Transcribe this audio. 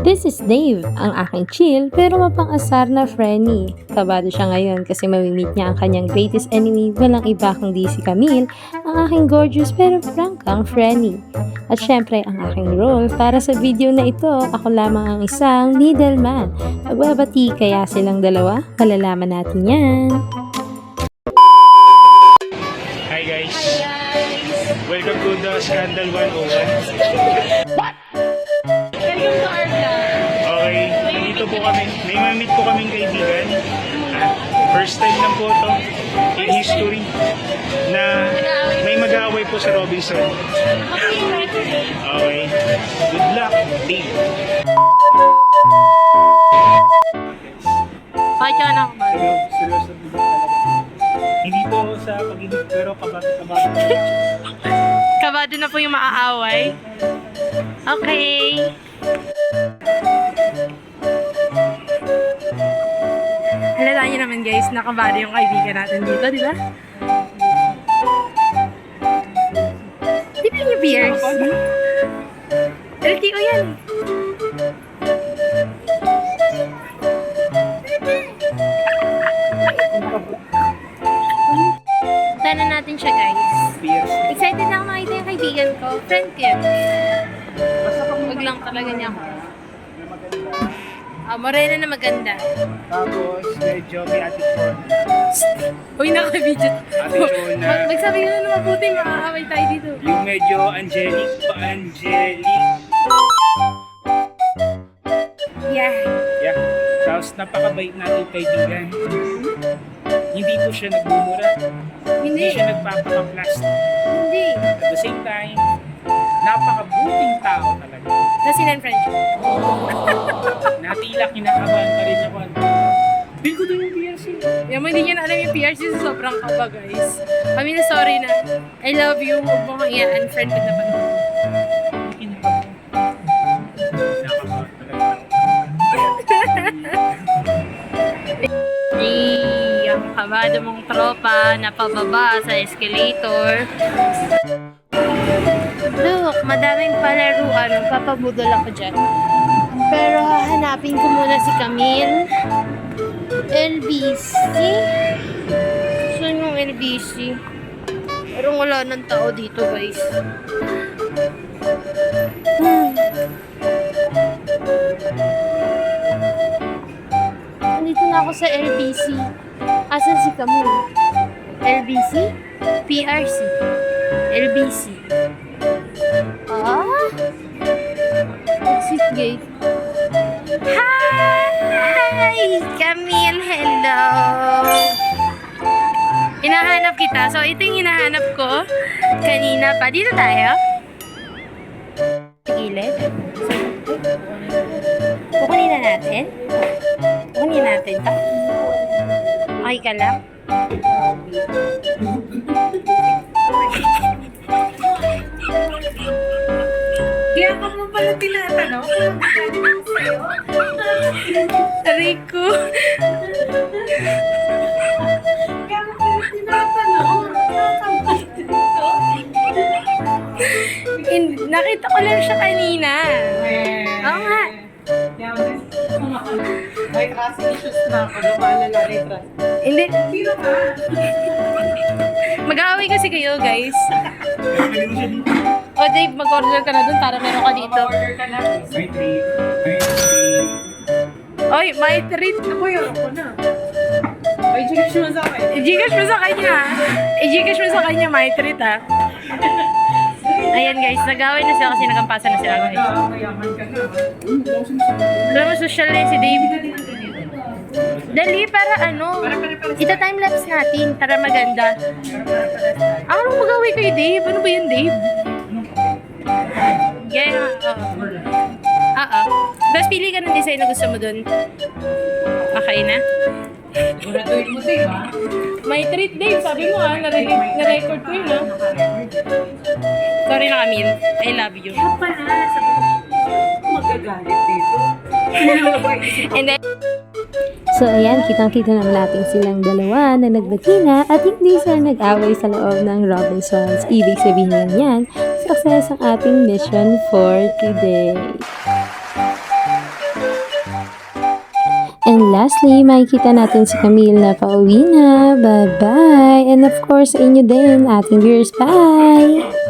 This is Dave, ang aking chill pero mapang-asar na Frenny. Kabado siya ngayon kasi mamimit niya ang kanyang greatest enemy, walang iba kundi si Camille, ang aking gorgeous pero prangkang Frenny. At syempre ang aking role para sa video na ito, ako lamang ang isang middleman. Magbabati kaya silang dalawa? Malalaman natin yan. Hi guys! Welcome to the Scandal 101. Welcome to our vlog. Okay, dito po kami. May mamit po kaming kaibigan. First time lang po ito in history na may mag-aaway po sa Robinson. Okay, good luck, Dave. Bakit ka na ba? Seryoso talaga. Hindi po sa pag-ibig pero kabado-kabado. Kabado na po yung maaaway. Okay. Halata nyo naman guys, nakabado yung kaibigan natin dito, di ba? Di ba yung beers? LTO yan. Tana natin siya guys. Excited na ako makita yung kaibigan ko. Friend ko yun. Huwag lang talaga niya ako. Morena na maganda. Tapos medyo may attitude. Uy, naka-video. Attitude na Magsabi ka na mabuti, makakaway tayo dito. yung medyo angelic. Yeah. Yeah. Tapos napakabait natin kaibigan. Hindi po siya nagmumura. Hindi Hindi. siya nagpapaka-plastic. Hindi. At the same time, napakabuting tao talaga. Kasi friendship. Natila, kinakabahan pa rin ako. Feel ko din yung PRC. Yung hindi niya na alam yung PRC, so sobrang kaba guys. Kami na sorry na. I love you. Huwag mo kang i-unfriend ko na pa. Kinakabahan. Kinakabahan talaga. Ang kabado mong tropa na pababa sa escalator. Look, madaming palaruan. Magpapabudol ako dyan. Pero hahanapin ko muna si Camille. LBC? Saan yung LBC? Pero wala ng tao dito guys. Nandito na ako sa LBC. Asan si Camille? LBC? PRC? LBC? Exit gate. Hi! Camille, hello! Hinahanap kita. So, ito yung hinahanap ko kanina pa. Dito tayo. Gilid. Kukunin na natin. Kukunin natin ito. Okay ka lang? Kaya ka mo pala tinatanong kung magkano lang sa'yo. Aray ko. Kaya mo pala tinatanong. Nakakabait dito. Nakita ko lang siya kanina. Oo nga. Kaya mo may trust issues na ako. Lumalala rin trust. Hindi. Sino ka? Mag-aaway kasi kayo, guys. O, Dave, mag-order ka na dun para meron ka dito. Order ka na. May treat. May treat. Oy, my treat. Ako yun. Ako na. Ay, Gcash mo sa akin. I-Gcash mo sa kanya. I-Gcash mo sa kanya, my treat, ha. Ayan, guys. Nag-aaway na sila kasi nagampasan na sila, guys. Mayaman ka na. Alam mo, social na yun si Dave. Dali, para ano? Ita-timelapse natin para maganda. Ako nang mag-away kayo, Dave. Ano ba yun, Dave? Yeah, Tapos pili ka ng design na gusto mo dun. Okay na? Guratuin mo din, ha? May treat, Dave. Sabi mo, na-record ko yun, ha? Sorry na, Camille. I love you. Ano pa na? Sabi ko, magagalit dito. And then, So ayan, kitang-kita naman natin silang dalawa na nagbati na at hindi sila nag-away sa loob ng Robinsons. Ibig sabihin yan, success ang ating mission for today. And lastly, makikita natin si Camille na pauwi na. Bye-bye! And of course, sa inyo din, ating viewers. Bye!